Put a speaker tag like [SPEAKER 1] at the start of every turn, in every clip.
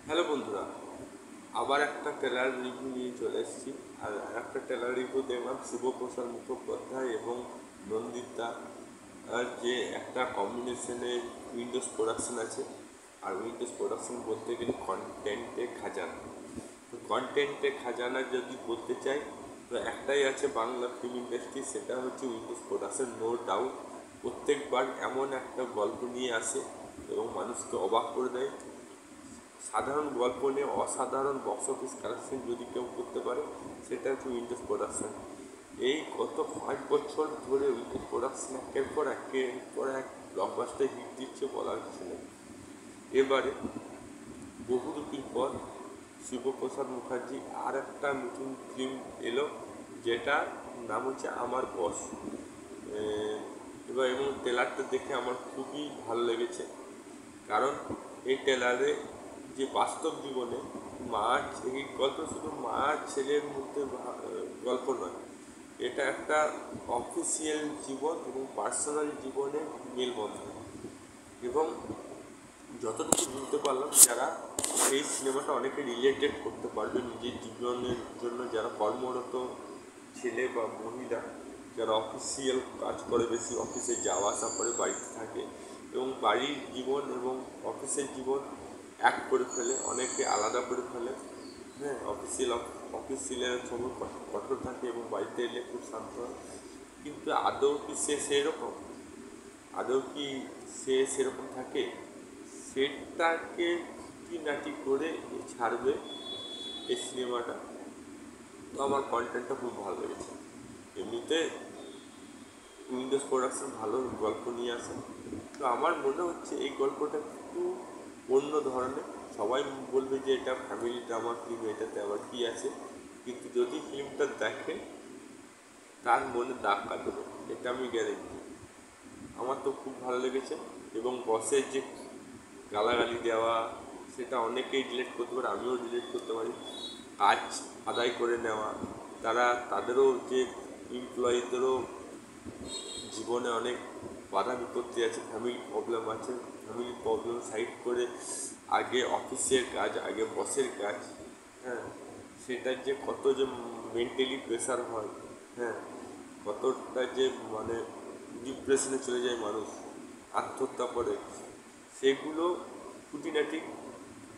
[SPEAKER 1] Hello বন্ধুরা, আবার একটা ট্রেলার রিভিউ নিয়ে চলে এসেছি। আর একটা ট্রেলার রিভিউ দেখলাম শিবপ্রসাদ মুখোপাধ্যায় এবং নন্দিতা আর যে একটা কম্বিনেশনে উইন্ডোজ প্রোডাকশন আছে। আর উইন্ডোজ প্রোডাকশন বলতে গেলে কন্টেন্টে খাজানা। তো কন্টেন্টে খাজানা যদি বলতে চাই, তো একটাই আছে বাংলা ফিল্ম ইন্ডাস্ট্রি, সেটা হচ্ছে উইন্ডোজ প্রোডাকশন। নো ডাউট প্রত্যেকবার এমন একটা গল্প নিয়ে আসে এবং মানুষকে অবাক করে দেয়। সাধারণ গল্প নিয়ে অসাধারণ বক্স অফিস কালেকশন যদি কেউ করতে পারে, সেটা হচ্ছে উইন্ডোজ প্রোডাকশন। এই গত 5 বছর ধরে উইন্ডোজ প্রোডাকশন একের পর এক ব্লকবাস্টার হিট দিচ্ছে, বলার কিছু নেই। এবারে বহু দুটির পর শিবপ্রসাদ মুখার্জি আর একটা নতুন ফিল্ম এলো, যেটার নাম হচ্ছে আমার বস। এবার এবং ট্রেলারটা দেখে আমার খুবই ভালো লেগেছে। কারণ এই ট্রেলারে যে বাস্তব জীবনে এই গল্প শুধু মা ছেলের মধ্যে গল্প নয়, এটা একটা অফিসিয়াল জীবন এবং পার্সোনাল জীবনের মেলবন্ধন। এবং যতটুকু বুঝতে পারলাম, যারা এই সিনেমাটা অনেকে রিলেটেড করতে পারবে নিজের জীবনের জন্য, যারা কর্মরত ছেলে বা মহিলা, যারা অফিসিয়াল কাজ করে, বেশি অফিসে যাওয়া আসা করে, বাড়িতে থাকে এবং বাড়ির জীবন এবং অফিসের জীবন এক করে ফেলে, অনেকে আলাদা করে ফেলে। হ্যাঁ, অফিসিয়ালের সময় কঠোর থাকে এবং বাড়িতে এলে খুব শান্ত হয়। কিন্তু আদৌ কি সে সেরকম থাকে? সেটাকে খুঁটিনাটি করে ছাড়বে এই সিনেমাটা। তো আমার কন্টেন্টটা খুব ভালো লেগেছে। এমনিতে উইন্ডোজ প্রোডাকশন ভালো গল্প নিয়ে আসে। তো আমার মনে হচ্ছে এই গল্পটা একটু অন্য ধরনের। সবাই বলবে যে এটা ফ্যামিলি ড্রামা ফিল্ম, এটাতে আবার কী আছে, কিন্তু যদি ফিল্মটা দেখে তার মনে দাগ কাটবে, এটা আমি গ্যারেন্টি। আমার তো খুব ভালো লেগেছে। এবং বসের যে গালাগালি দেওয়া, সেটা অনেকেই রিলেট করতে পারে, আমিও রিলেট করতে পারি। কাজ আদায় করে নেওয়া, তাদেরও যে এমপ্লয়িদেরও জীবনে অনেক বাধা বিপত্তি আছে, ফ্যামিলি প্রবলেম আছে। ফ্যামিলি প্রবলেম সাইড করে আগে অফিসের কাজ, আগে বসের কাজ। হ্যাঁ, সেটার যে কত যে মেন্টালি প্রেশার হয়, হ্যাঁ, কতটা যে মানে ডিপ্রেশনে চলে যায় মানুষ, আত্মহত্যা করে, সেগুলো খুঁটিনাটি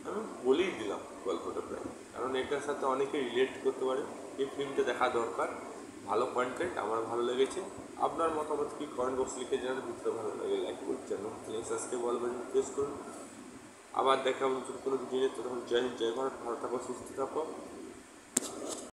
[SPEAKER 1] আমি বলেই দিলাম গল্পটা প্রায়। কারণ এটার সাথে অনেকে রিলেট করতে পারে। এই ফিল্মটা দেখা দরকার। ভালো কন্টেন্ট, আমার ভালো লেগেছে। আপনার মতামত কি কমেন্ট বক্স লিখে জানান। ভিডিওটা ভালো লাগে লাইক করুন, চ্যানেল সাবস্ক্রাইব বলবেন, প্রেস করুন। আবার দেখা নতুন কোনো ভিডিও নিয়ে। তখন জয় হিন্দ, জয় ভারত। ভালো থাকো, সুস্থ থাকো।